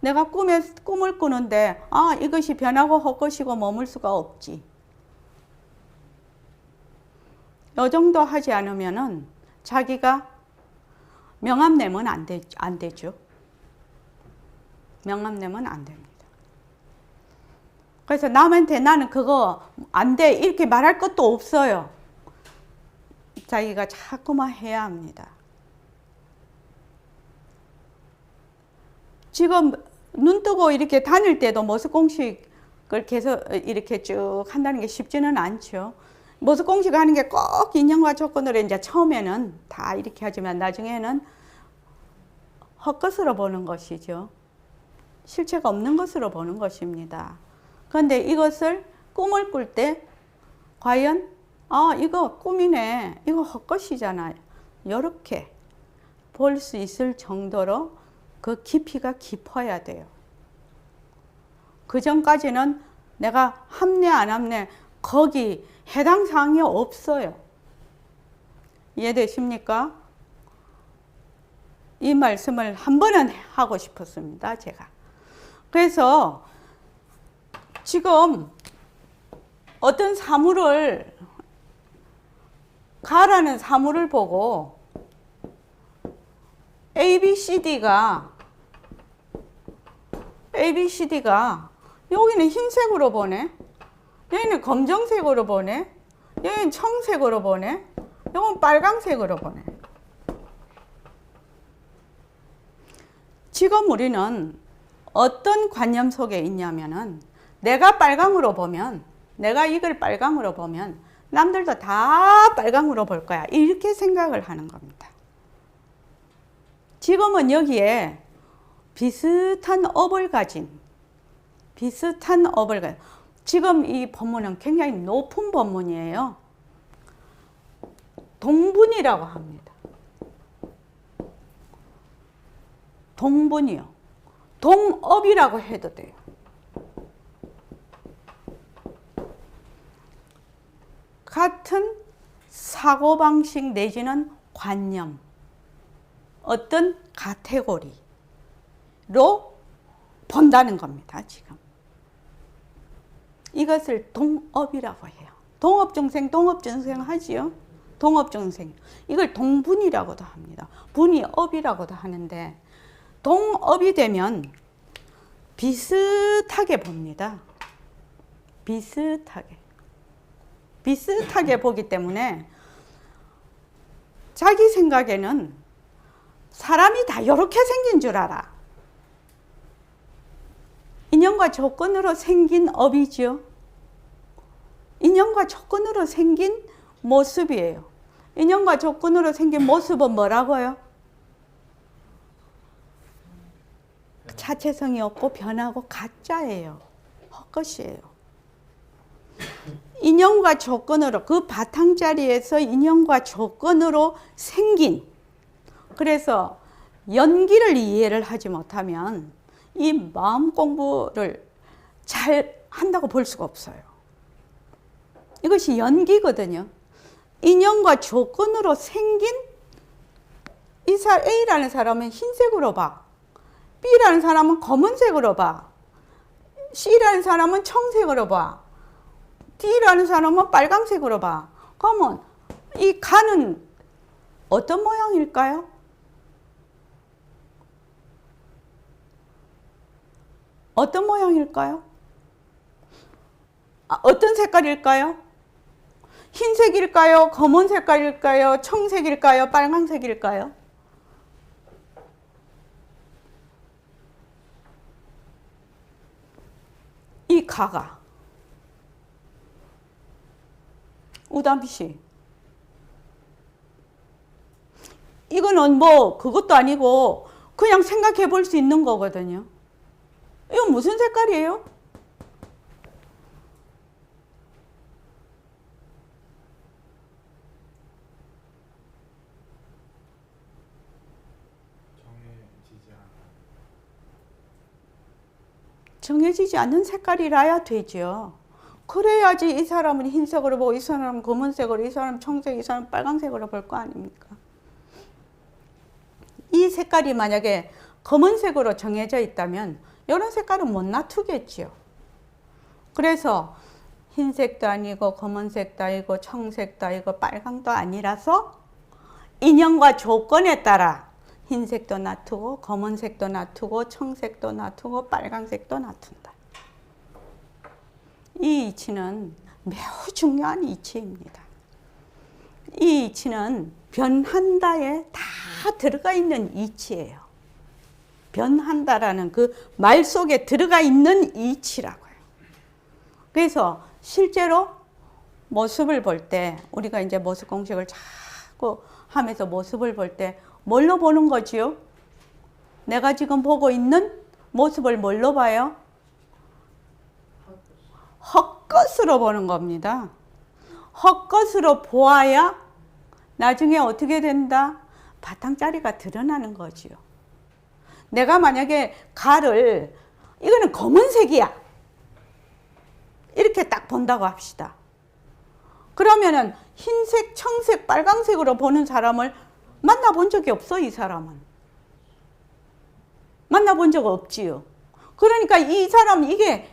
내가 꿈을 꾸는데 이것이 변하고 헛것이고 머물 수가 없지. 이 정도 하지 않으면은 자기가 명함내면 안 되죠. 명함내면 안 됩니다. 그래서 남한테 나는 그거 안 돼 이렇게 말할 것도 없어요. 자기가 자꾸만 해야 합니다. 지금 눈 뜨고 이렇게 다닐 때도 모습 공식을 계속 이렇게 쭉 한다는 게 쉽지는 않죠. 모습 공식 하는 게 꼭 인연과 조건으로 이제 처음에는 다 이렇게 하지만 나중에는 헛것으로 보는 것이죠. 실체가 없는 것으로 보는 것입니다. 그런데 이것을 꿈을 꿀 때 과연 이거 꿈이네, 이거 헛것이잖아, 이렇게 볼 수 있을 정도로 그 깊이가 깊어야 돼요. 그 전까지는 내가 합내 안 합내 거기 해당 사항이 없어요. 이해되십니까? 이 말씀을 한 번은 하고 싶었습니다, 제가. 그래서 지금 어떤 사물을, 가라는 사물을 보고 ABCD가 여기는 흰색으로 보네, 여기는 검정색으로 보네, 여기는 청색으로 보네, 여기는 빨강색으로 보네. 지금 우리는 어떤 관념 속에 있냐면은 내가 빨강으로 보면, 내가 이걸 빨강으로 보면 남들도 다 빨강으로 볼 거야, 이렇게 생각을 하는 겁니다. 지금은 여기에 비슷한 업을 가진, 지금 이 법문은 굉장히 높은 법문이에요. 동분이라고 합니다. 동분이요. 동업이라고 해도 돼요. 같은 사고방식 내지는 관념, 어떤 카테고리로 본다는 겁니다, 지금. 이것을 동업이라고 해요. 동업중생 하지요? 동업중생. 이걸 동분이라고도 합니다. 분이 업이라고도 하는데, 동업이 되면 비슷하게 봅니다. 비슷하게 보기 때문에 자기 생각에는 사람이 다 이렇게 생긴 줄 알아. 인연과 조건으로 생긴 업이죠. 인연과 조건으로 생긴 모습이에요. 인연과 조건으로 생긴 모습은 뭐라고요? 자체성이 없고 변하고 가짜예요. 헛것이에요. 인연과 조건으로, 그 바탕자리에서 인연과 조건으로 생긴, 그래서 연기를 이해를 하지 못하면 이 마음 공부를 잘 한다고 볼 수가 없어요. 이것이 연기거든요. 인연과 조건으로 생긴 A라는 사람은 흰색으로 봐. B라는 사람은 검은색으로 봐. C라는 사람은 청색으로 봐. D라는 사람은 빨강색으로 봐. 그러면 이 가는 어떤 모양일까요? 어떤 모양일까요? 어떤 색깔일까요? 흰색일까요? 검은 색깔일까요? 청색일까요? 빨강색일까요? 이 가가 우담씨, 이거는 뭐 그것도 아니고 그냥 생각해 볼 수 있는 거거든요. 이건 무슨 색깔이에요? 정해지지 않는 색깔이라야 되죠. 그래야지 이 사람은 흰색으로 보고, 이 사람은 검은색으로, 이 사람은 청색, 이 사람은 빨강색으로 볼 거 아닙니까? 이 색깔이 만약에 검은색으로 정해져 있다면 이런 색깔은 못 놔두겠지요. 그래서 흰색도 아니고 검은색도 아니고 청색도 아니고 빨강도 아니라서 인연과 조건에 따라 흰색도 놔두고 검은색도 놔두고 청색도 놔두고 빨강색도 놔둔다. 이 이치는 매우 중요한 이치입니다. 이 이치는 변한다에 다 들어가 있는 이치예요. 변한다라는 그 말 속에 들어가 있는 이치라고요. 그래서 실제로 모습을 볼 때, 우리가 이제 모습 공식을 자꾸 하면서 모습을 볼 때 뭘로 보는 거지요? 내가 지금 보고 있는 모습을 뭘로 봐요? 헛것으로 보는 겁니다. 헛것으로 보아야 나중에 어떻게 된다? 바탕자리가 드러나는 거지요. 내가 만약에 가를 이거는 검은색이야 이렇게 딱 본다고 합시다. 그러면은 흰색, 청색, 빨강색으로 보는 사람을 만나본 적이 없어. 이 사람은 만나본 적 없지요. 그러니까 이 사람 이게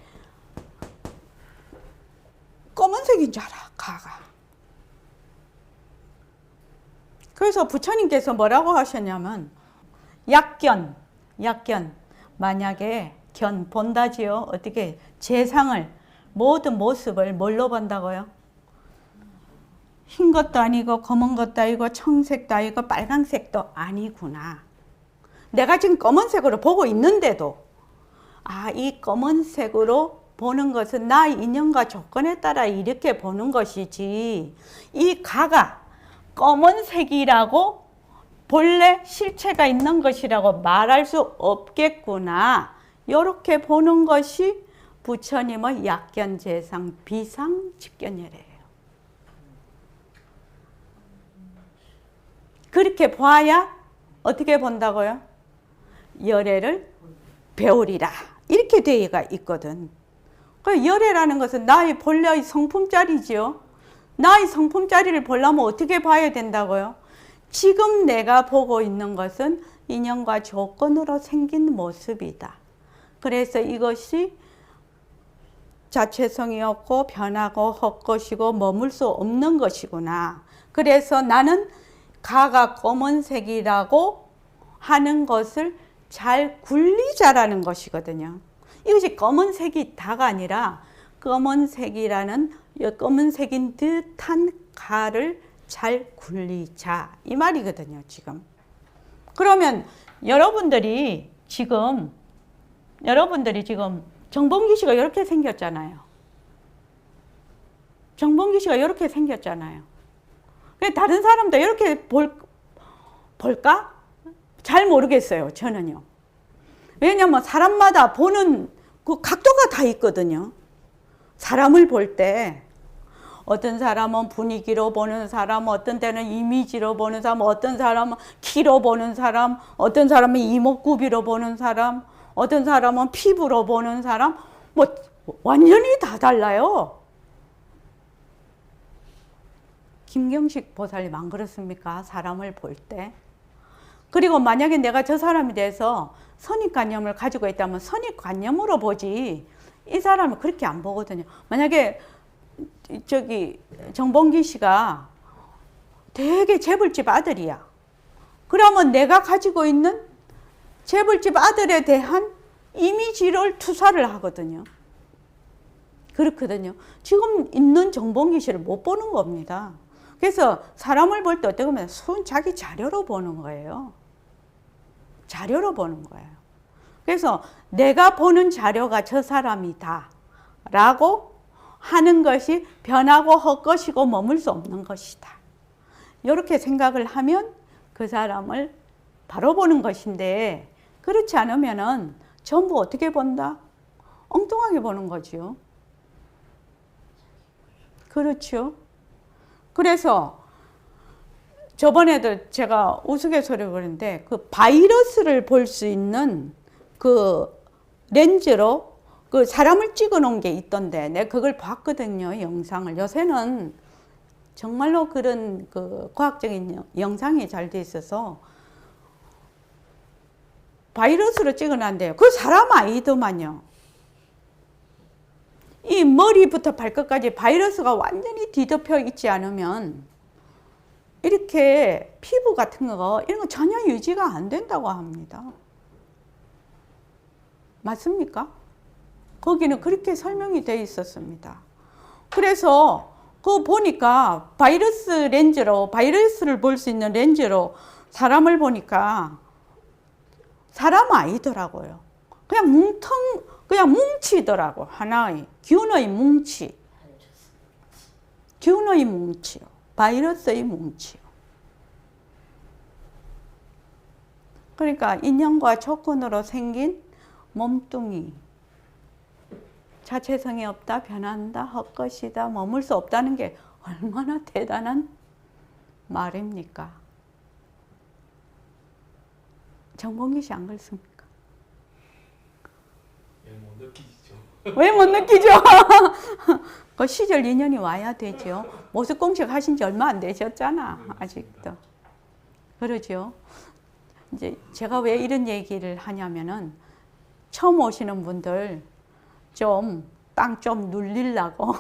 검은색인 줄 알아, 가가. 그래서 부처님께서 뭐라고 하셨냐면 약견 만약에 견 본다지요. 어떻게 재상을 모든 모습을 뭘로 본다고요? 흰 것도 아니고 검은 것도 아니고 청색도 아니고 빨강색도 아니구나. 내가 지금 검은색으로 보고 있는데도 이 검은색으로 보는 것은 나의 인연과 조건에 따라 이렇게 보는 것이지 이 가가 검은색이라고 본래 실체가 있는 것이라고 말할 수 없겠구나. 이렇게 보는 것이 부처님의 약견재상 비상직견예래요. 그렇게 봐야 어떻게 본다고요? 열애를 배우리라. 이렇게 되어가 있거든. 그 열애라는 것은 나의 본래의 성품짜리지요. 나의 성품짜리를 보려면 어떻게 봐야 된다고요? 지금 내가 보고 있는 것은 인연과 조건으로 생긴 모습이다. 그래서 이것이 자체성이 없고 변하고 헛것이고 머물 수 없는 것이구나. 그래서 나는 가가 검은색이라고 하는 것을 잘 굴리자라는 것이거든요. 이것이 검은색이 다가 아니라 검은색이라는 검은색인 듯한 가를 잘 굴리자 이 말이거든요. 지금. 그러면 여러분들이 지금 정봉기 씨가 이렇게 생겼잖아요. 정봉기 씨가 이렇게 생겼잖아요. 다른 사람도 이렇게 볼까? 잘 모르겠어요. 저는요. 왜냐면 사람마다 보는 그 각도가 다 있거든요. 사람을 볼 때 어떤 사람은 분위기로 보는 사람, 어떤 때는 이미지로 보는 사람, 어떤 사람은 키로 보는 사람, 어떤 사람은 이목구비로 보는 사람, 어떤 사람은 피부로 보는 사람, 뭐 완전히 다 달라요. 김경식 보살님 안 그렇습니까? 사람을 볼 때. 그리고 만약에 내가 저 사람에 대해서 선입관념을 가지고 있다면 선입관념으로 보지 이 사람을 그렇게 안 보거든요. 만약에 정봉기 씨가 되게 재벌집 아들이야. 그러면 내가 가지고 있는 재벌집 아들에 대한 이미지를 투사를 하거든요. 그렇거든요. 지금 있는 정봉기 씨를 못 보는 겁니다. 그래서 사람을 볼 때 어떻게 보면 자기 자료로 보는 거예요. 자료로 보는 거예요. 그래서 내가 보는 자료가 저 사람이다 라고 하는 것이 변하고 헛것이고 머물 수 없는 것이다. 이렇게 생각을 하면 그 사람을 바로 보는 것인데 그렇지 않으면은 전부 어떻게 본다? 엉뚱하게 보는 거지요. 그렇죠. 그래서 저번에도 제가 우스갯소리를 그랬는데 그 바이러스를 볼 수 있는 그 렌즈로 그 사람을 찍어 놓은 게 있던데 내가 그걸 봤거든요. 영상을. 요새는 정말로 그런 그 과학적인 영상이 잘 돼 있어서 바이러스로 찍어 놨는데요. 그 사람 아니더만요. 이 머리부터 발끝까지 바이러스가 완전히 뒤덮여 있지 않으면 이렇게 피부 같은 거 이런 거 전혀 유지가 안 된다고 합니다. 맞습니까? 거기는 그렇게 설명이 되어 있었습니다. 그래서 그거 보니까 바이러스 렌즈로 바이러스를 볼 수 있는 렌즈로 사람을 보니까 사람 아니더라고요. 그냥 뭉치더라고. 하나의 균의 뭉치. 균의 뭉치요. 바이러스의 뭉치요. 그러니까 인연과 조건으로 생긴 몸뚱이. 자체성이 없다, 변한다, 헛것이다, 머물 수 없다는 게 얼마나 대단한 말입니까? 정봉기 씨 안 그렇습니까? 못 느끼시죠? 왜 못 느끼죠? 그 시절 인연이 와야 되죠. 모습 공식 하신 지 얼마 안 되셨잖아, 아직도. 그러죠. 이제 제가 왜 이런 얘기를 하냐면은 처음 오시는 분들 좀 땅 좀 눌리려고.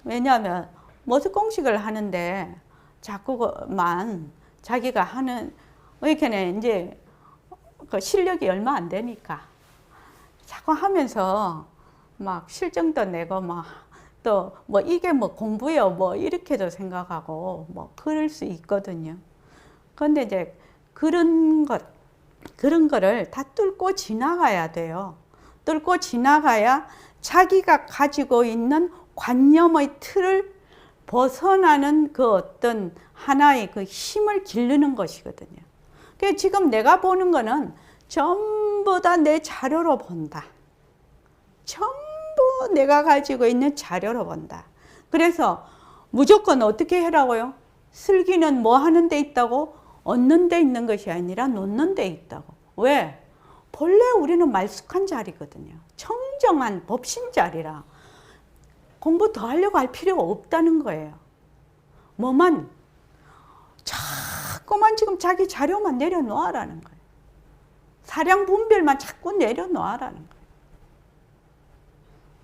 왜냐하면 모습 공식을 하는데 자꾸만 자기가 하는 이렇게 이제 그 실력이 얼마 안 되니까 자꾸 하면서 막 실정도 내고 막 또 뭐 이게 뭐 공부요 뭐 이렇게도 생각하고 뭐 그럴 수 있거든요. 그런데 이제 그런 거를 다 뚫고 지나가야 돼요. 뚫고 지나가야 자기가 가지고 있는 관념의 틀을 벗어나는 그 어떤 하나의 그 힘을 기르는 것이거든요. 그래서 지금 내가 보는 거는 전부 다 내 자료로 본다. 전부 내가 가지고 있는 자료로 본다. 그래서 무조건 어떻게 해라고요? 슬기는 뭐 하는 데 있다고? 얻는 데 있는 것이 아니라 놓는 데 있다고. 왜? 본래 우리는 말쑥한 자리거든요. 청정한 법신 자리라. 공부 더 하려고 할 필요가 없다는 거예요. 뭐만 자꾸만 지금 자기 자료만 내려놓으라는 거예요. 사량 분별만 자꾸 내려놓으라는 거예요.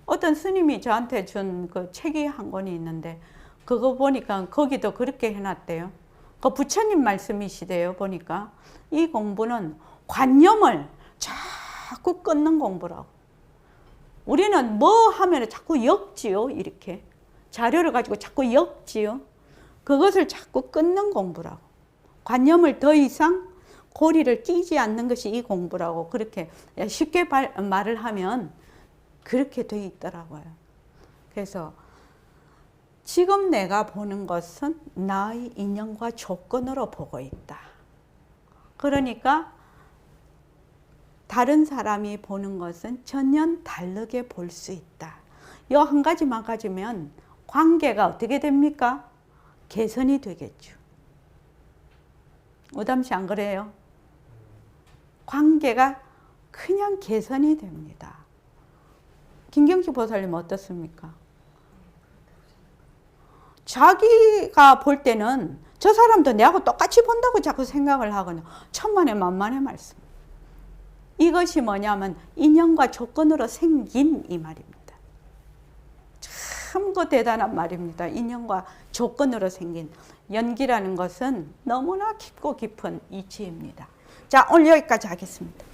어떤 스님이 저한테 준 그 책이 한 권이 있는데 그거 보니까 거기도 그렇게 해놨대요. 그 부처님 말씀이시대요. 보니까 이 공부는 관념을 자꾸 끊는 공부라고. 우리는 뭐 하면 자꾸 엮지요. 이렇게 자료를 가지고 자꾸 엮지요. 그것을 자꾸 끊는 공부라고. 관념을 더 이상 고리를 끼지 않는 것이 이 공부라고. 그렇게 쉽게 말을 하면 그렇게 돼 있더라고요. 그래서 지금 내가 보는 것은 나의 인연과 조건으로 보고 있다. 그러니까 다른 사람이 보는 것은 전혀 다르게 볼 수 있다. 이 한 가지만 가지면 관계가 어떻게 됩니까? 개선이 되겠죠. 우담 씨 안 그래요? 관계가 그냥 개선이 됩니다. 김경식 보살님 어떻습니까? 자기가 볼 때는 저 사람도 내하고 똑같이 본다고 자꾸 생각을 하거든요. 천만의 만만의 말씀. 이것이 뭐냐면 인연과 조건으로 생긴 이 말입니다. 참 그 대단한 말입니다. 인연과 조건으로 생긴 연기라는 것은 너무나 깊고 깊은 이치입니다. 자, 오늘 여기까지 하겠습니다.